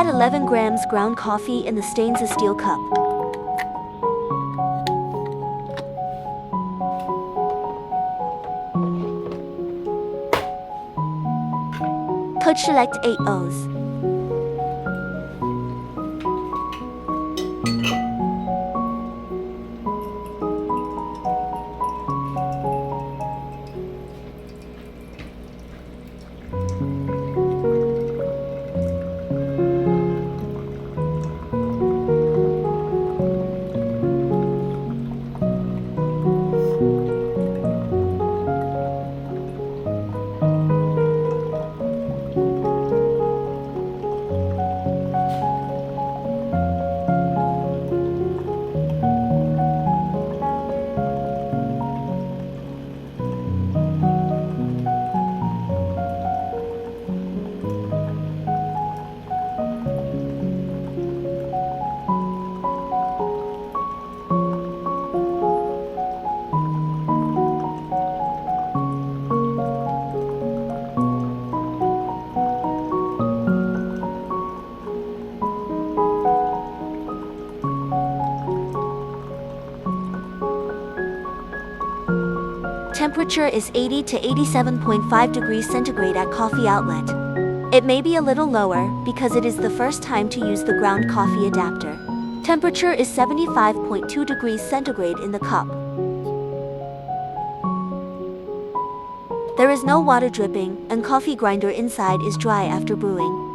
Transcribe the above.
Add 11 grams ground coffee in the stainless steel cup. Select 8 O's. Temperature is 80 to 87.5 degrees centigrade at coffee outlet. It may be a little lower because it is the first time to use the ground coffee adapter. Temperature is 75.2 degrees centigrade in the cup. There is no water dripping, and coffee grinder inside is dry after brewing.